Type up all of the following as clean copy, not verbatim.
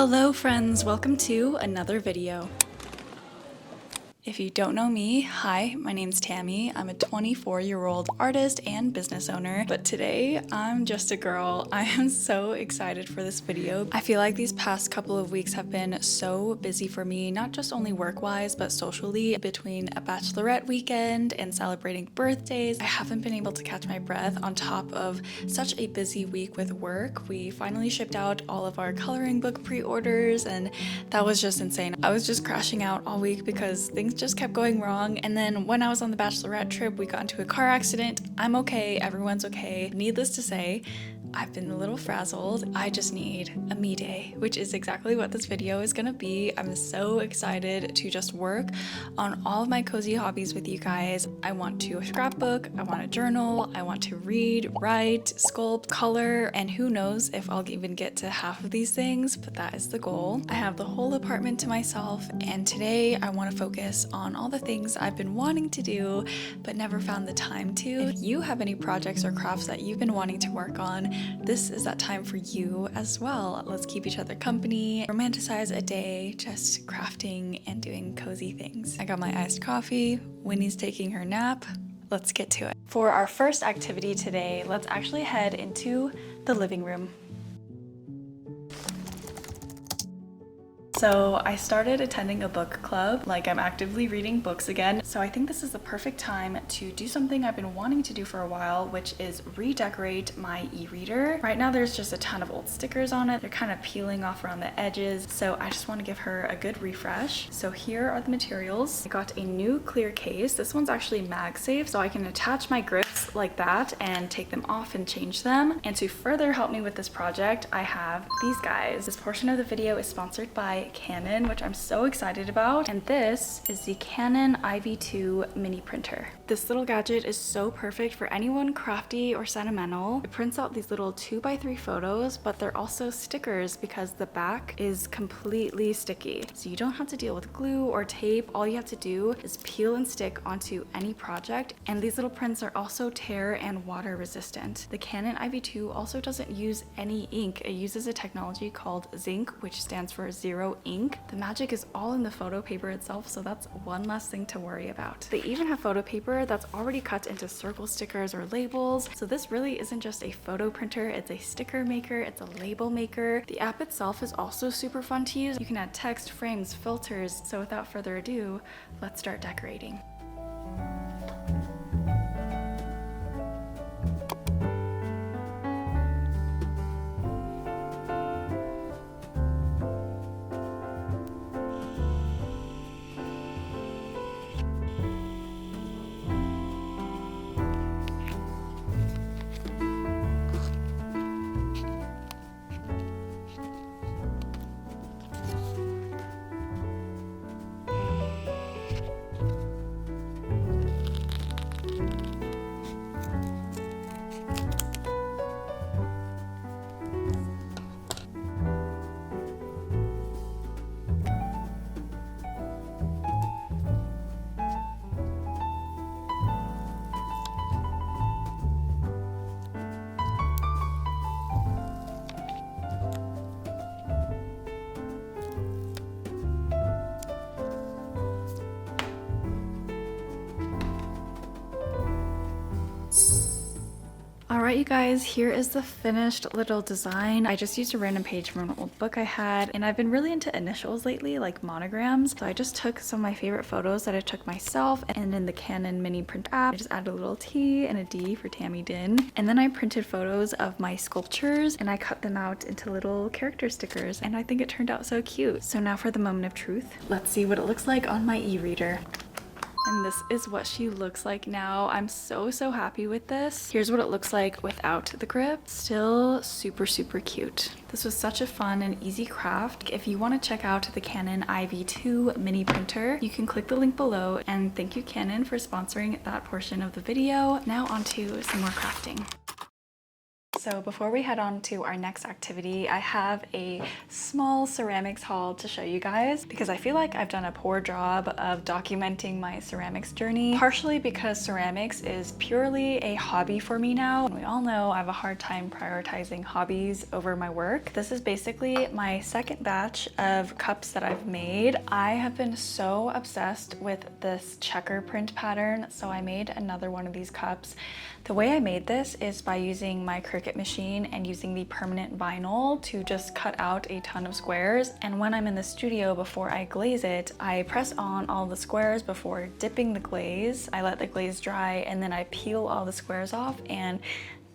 Hello friends, welcome to another video. If you don't know me, hi, my name's Tammy. I'm a 24-year-old artist and business owner, but today I'm just a girl. I am so excited for this video. I feel like these past couple of weeks have been so busy for me, not just only work-wise, but socially. Between a bachelorette weekend and celebrating birthdays, I haven't been able to catch my breath on top of such a busy week with work. We finally shipped out all of our coloring book pre-orders, and that was just insane. I was just crashing out all week because things just kept going wrong. And then when I was on the bachelorette trip, we got into a car accident. I'm okay, everyone's okay. Needless to say, I've been a little frazzled. I just need a me day, which is exactly what this video is gonna be. I'm so excited to just work on all of my cozy hobbies with you guys. I want to scrapbook, I want to journal, I want to read, write, sculpt, color, and who knows if I'll even get to half of these things, but that is the goal. I have the whole apartment to myself, and today I want to focus on all the things I've been wanting to do but never found the time to. If you have any projects or crafts that you've been wanting to work on, this is that time for you as well. Let's keep each other company, romanticize a day, just crafting and doing cozy things. I got my iced coffee, Winnie's taking her nap. Let's get to it. For our first activity today, let's actually head into the living room. So I started attending a book club, like I'm actively reading books again. So I think this is the perfect time to do something I've been wanting to do for a while, which is redecorate my e-reader. Right now there's just a ton of old stickers on it. They're kind of peeling off around the edges. So I just want to give her a good refresh. So here are the materials. I got a new clear case. This one's actually MagSafe, so I can attach my grips like that and take them off and change them. And to further help me with this project, I have these guys. This portion of the video is sponsored by Canon, which I'm so excited about, and this is the Canon IV2 mini printer. This little gadget is so perfect for anyone crafty or sentimental. It prints out these little 2x3 photos, but they're also stickers because the back is completely sticky. So you don't have to deal with glue or tape. All you have to do is peel and stick onto any project, and these little prints are also tear and water resistant. The Canon IV2 also doesn't use any ink. It uses a technology called zinc, which stands for zero ink. The magic is all in the photo paper itself, so that's one less thing to worry about. They even have photo paper that's already cut into circle stickers or labels, so this really isn't just a photo printer, it's a sticker maker, it's a label maker. The app itself is also super fun to use. You can add text, frames, filters, so without further ado, let's start decorating. Alright you guys, here is the finished little design. I just used a random page from an old book I had, and I've been really into initials lately, like monograms. So I just took some of my favorite photos that I took myself, and in the Canon mini print app, I just added a little T and a D for Tammy Dinh. And then I printed photos of my sculptures, and I cut them out into little character stickers, and I think it turned out so cute. So now for the moment of truth. Let's see what it looks like on my e-reader. And this is what she looks like now. I'm so happy with this. Here's what it looks like without the grip. Still super cute. This was such a fun and easy craft. If you want to check out the Canon IV2 mini printer, you can click the link below. And thank you Canon for sponsoring that portion of the video. Now onto some more crafting. So before we head on to our next activity, I have a small ceramics haul to show you guys because I feel like I've done a poor job of documenting my ceramics journey, partially because ceramics is purely a hobby for me now. We all know I have a hard time prioritizing hobbies over my work. This is basically my second batch of cups that I've made. I have been so obsessed with this checker print pattern, so I made another one of these cups. The way I made this is by using my Cricut machine and using the permanent vinyl to just cut out a ton of squares. And when I'm in the studio before I glaze it, I press on all the squares before dipping the glaze. I let the glaze dry and then I peel all the squares off, and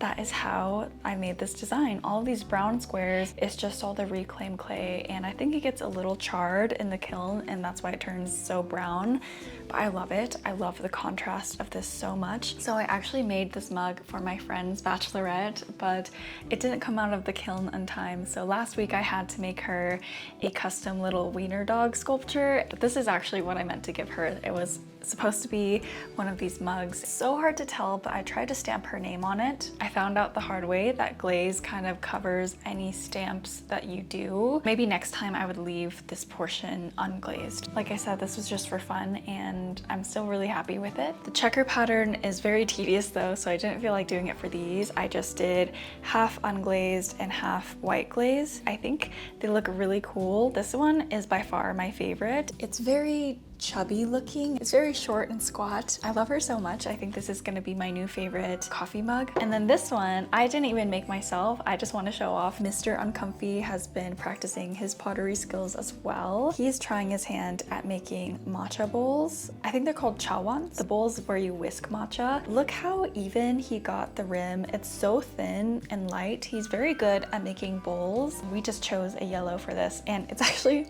that is how I made this design. All of these brown squares is just all the reclaimed clay, and I think it gets a little charred in the kiln and that's why it turns so brown, but I love it. I love the contrast of this so much. So I actually made this mug for my friend's bachelorette, but it didn't come out of the kiln in time. So last week I had to make her a custom little wiener dog sculpture. This is actually what I meant to give her. It was supposed to be one of these mugs. So hard to tell, but I tried to stamp her name on it. I found out the hard way that glaze kind of covers any stamps that you do. Maybe next time I would leave this portion unglazed. Like I said, this was just for fun and I'm still really happy with it. The checker pattern is very tedious though, so I didn't feel like doing it for these. I just did half unglazed and half white glaze. I think they look really cool. This one is by far my favorite. It's very chubby looking. It's very short and squat. I love her so much. I think this is gonna be my new favorite coffee mug. And then this one, I didn't even make myself. I just want to show off. Mr. Uncomfy has been practicing his pottery skills as well. He's trying his hand at making matcha bowls. I think they're called chawans, the bowls where you whisk matcha. Look how even he got the rim. It's so thin and light. He's very good at making bowls. We just chose a yellow for this, and it's actually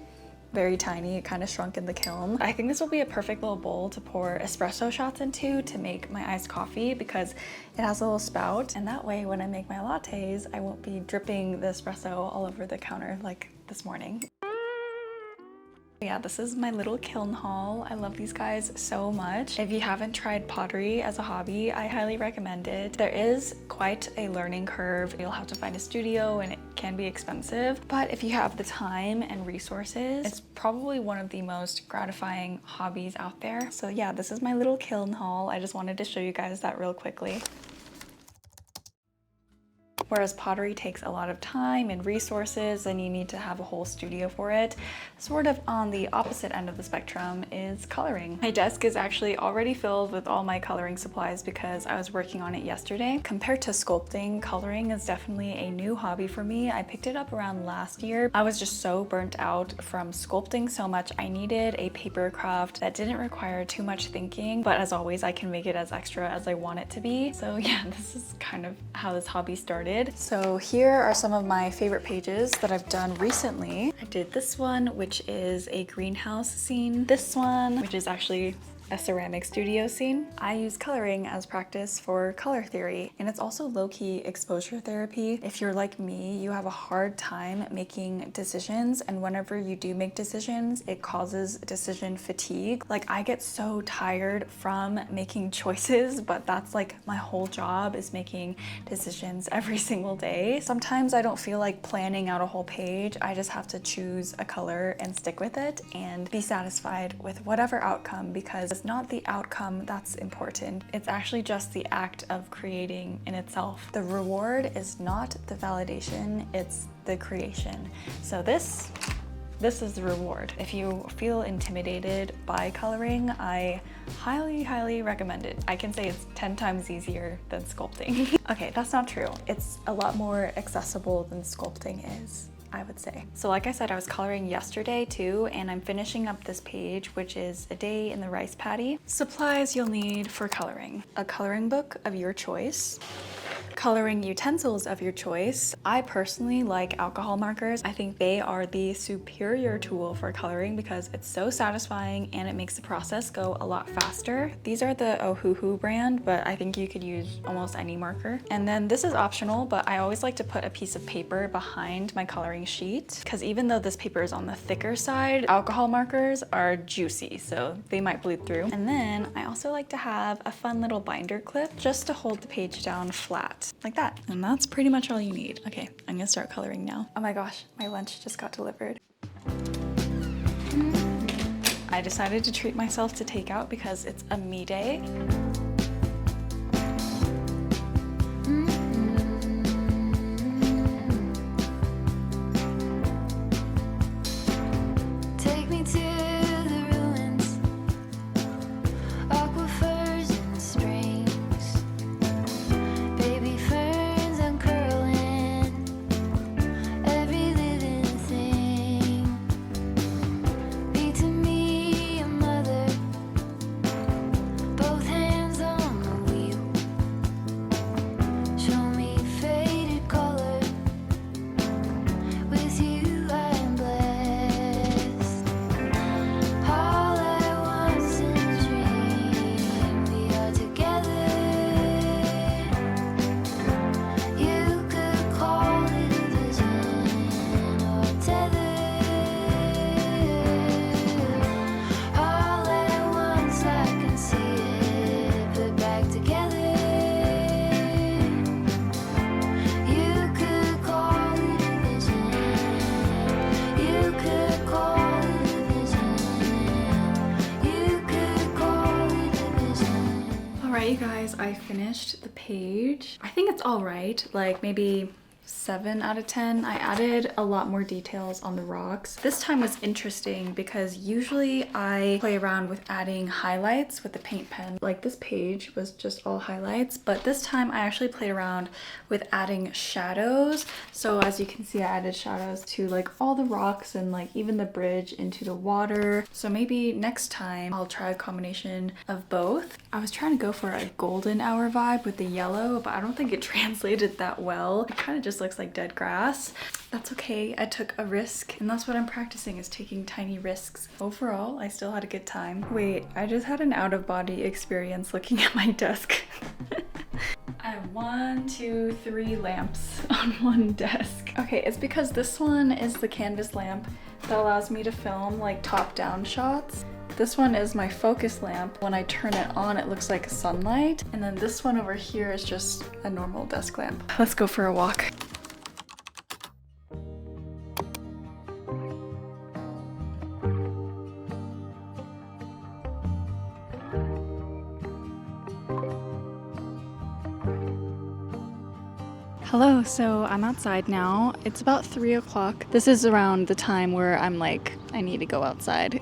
very tiny. It kind of shrunk in the kiln. I think this will be a perfect little bowl to pour espresso shots into to make my iced coffee because it has a little spout, and that way when I make my lattes, I won't be dripping the espresso all over the counter like this morning. Yeah, this is my little kiln haul. I love these guys so much. If you haven't tried pottery as a hobby, I highly recommend it. There is quite a learning curve. You'll have to find a studio and it can be expensive, but if you have the time and resources, it's probably one of the most gratifying hobbies out there. So yeah, this is my little kiln haul. I just wanted to show you guys that real quickly. Whereas pottery takes a lot of time and resources and you need to have a whole studio for it, sort of on the opposite end of the spectrum is coloring. My desk is actually already filled with all my coloring supplies because I was working on it yesterday. Compared to sculpting, coloring is definitely a new hobby for me. I picked it up around last year. I was just so burnt out from sculpting so much. I needed a paper craft that didn't require too much thinking, but as always, I can make it as extra as I want it to be. So yeah, this is kind of how this hobby started. So here are some of my favorite pages that I've done recently. I did this one, which is a greenhouse scene. This one, which is actually a ceramic studio scene. I use coloring as practice for color theory, and it's also low-key exposure therapy. If you're like me, you have a hard time making decisions, and whenever you do make decisions, it causes decision fatigue. Like, I get so tired from making choices, but that's like my whole job is making decisions every single day. Sometimes I don't feel like planning out a whole page. I just have to choose a color and stick with it and be satisfied with whatever outcome, because it's not the outcome that's important. It's actually just the act of creating in itself. The reward is not the validation, it's the creation. So this is the reward. If you feel intimidated by coloring, I highly recommend it. I can say it's 10 times easier than sculpting. Okay, that's not true. It's a lot more accessible than sculpting is, I would say. So like I said, I was coloring yesterday too, and I'm finishing up this page, which is a day in the rice paddy. Supplies you'll need for coloring: a coloring book of your choice, coloring utensils of your choice. I personally like alcohol markers. I think they are the superior tool for coloring because it's so satisfying and it makes the process go a lot faster. These are the Ohuhu brand, but I think you could use almost any marker. And then this is optional, but I always like to put a piece of paper behind my coloring sheet because even though this paper is on the thicker side, alcohol markers are juicy, so they might bleed through. And then I also like to have a fun little binder clip just to hold the page down flat. that, like that. And that's pretty much all you need. Okay, I'm gonna start coloring now. Oh my gosh, my lunch just got delivered. I decided to treat myself to takeout because it's a me day. You guys, I finished the page. I think it's all right, like maybe 7 out of 10. I added a lot more details on the rocks. This time was interesting because usually I play around with adding highlights with the paint pen. Like this page was just all highlights, but this time I actually played around with adding shadows. So as you can see, I added shadows to like all the rocks and like even the bridge into the water. So maybe next time I'll try a combination of both. I was trying to go for a golden hour vibe with the yellow, but I don't think it translated that well. It kind of just looks like dead grass. That's okay, I took a risk, and that's what I'm practicing, is taking tiny risks. Overall, I still had a good time. Wait, I just had an out-of-body experience looking at my desk. I have 1, 2, 3 lamps on one desk. Okay, it's because this one is the canvas lamp that allows me to film like top-down shots. This one is my focus lamp. When I turn it on, it looks like sunlight. And then this one over here is just a normal desk lamp. Let's go for a walk. Hello, so I'm outside now. It's about 3 o'clock. This is around the time where I'm like, I need to go outside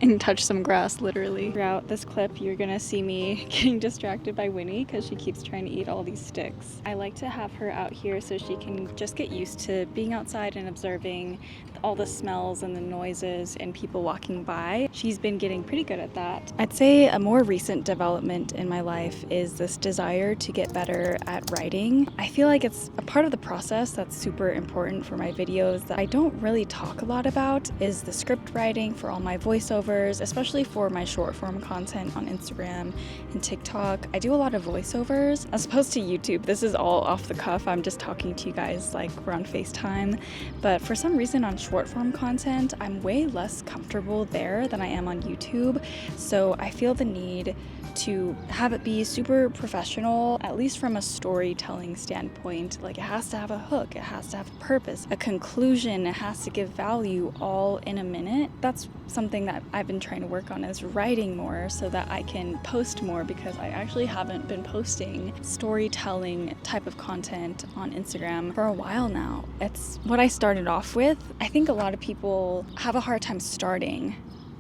and touch some grass, literally. Throughout this clip, you're gonna see me getting distracted by Winnie because she keeps trying to eat all these sticks. I like to have her out here so she can just get used to being outside and observing all the smells and the noises and people walking by. She's been getting pretty good at that. I'd say a more recent development in my life is this desire to get better at writing. I feel like it's a part of the process that's super important for my videos that I don't really talk a lot about, is the script writing for all my voiceovers, especially for my short form content on Instagram and TikTok. I do a lot of voiceovers as opposed to YouTube. This is all off the cuff. I'm just talking to you guys like we're on FaceTime. But for some reason on short form content, I'm way less comfortable there than I am on YouTube. So I feel the need to have it be super professional, at least from a storytelling standpoint. Like, it has to have a hook, it has to have a purpose, a conclusion, it has to give value all in a minute. That's something that I've been trying to work on, is writing more so that I can post more, because I actually haven't been posting storytelling type of content on Instagram for a while now. It's what I started off with. I think a lot of people have a hard time starting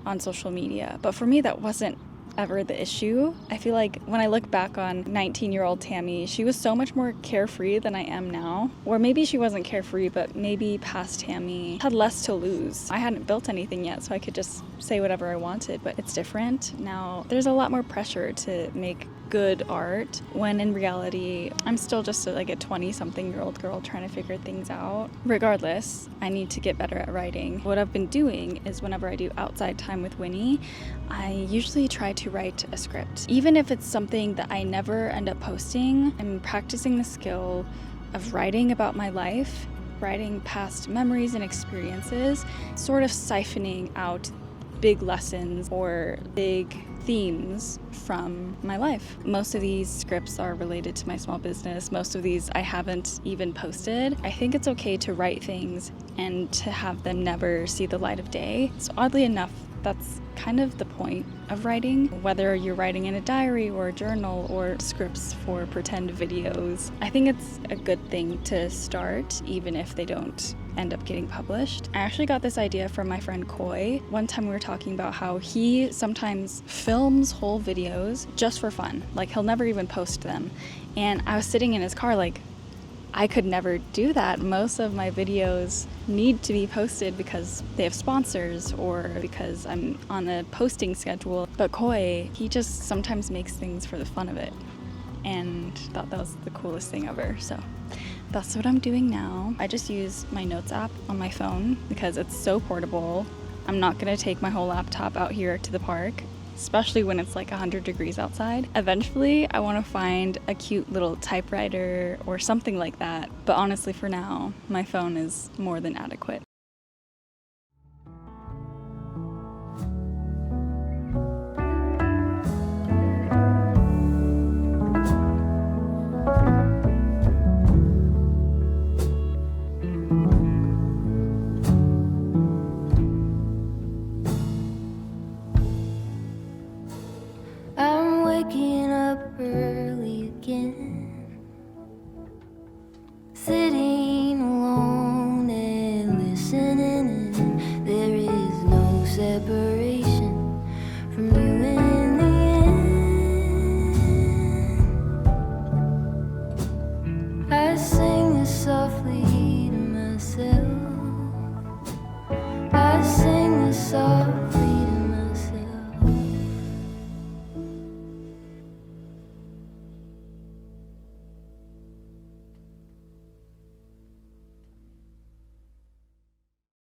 on social media, but for me that wasn't ever the issue. I feel like when I look back on 19-year-old Tammy, she was so much more carefree than I am now. Or maybe she wasn't carefree, but maybe past Tammy had less to lose. I hadn't built anything yet, so I could just say whatever I wanted, but it's different. Now there's a lot more pressure to make good art, when in reality I'm still just like a 20-something-year-old girl trying to figure things out. Regardless, I need to get better at writing. What I've been doing is, whenever I do outside time with Winnie, I usually try to write a script. Even if it's something that I never end up posting, I'm practicing the skill of writing about my life, writing past memories and experiences, sort of siphoning out big lessons or big themes from my life. Most of these scripts are related to my small business. Most of these I haven't even posted. I think it's okay to write things and to have them never see the light of day. So oddly enough, that's kind of the point of writing, whether you're writing in a diary or a journal or scripts for pretend videos. I think it's a good thing to start, even if they don't end up getting published. I actually got this idea from my friend Coy. One time we were talking about how he sometimes films whole videos just for fun. Like, he'll never even post them. And I was sitting in his car like, I could never do that. Most of my videos need to be posted because they have sponsors or because I'm on a posting schedule. But Coy, he just sometimes makes things for the fun of it, and thought that was the coolest thing ever. So that's what I'm doing now. I just use my notes app on my phone because it's so portable. I'm not gonna take my whole laptop out here to the park, especially when it's like 100 degrees outside. Eventually, I want to find a cute little typewriter or something like that. But honestly, for now, my phone is more than adequate.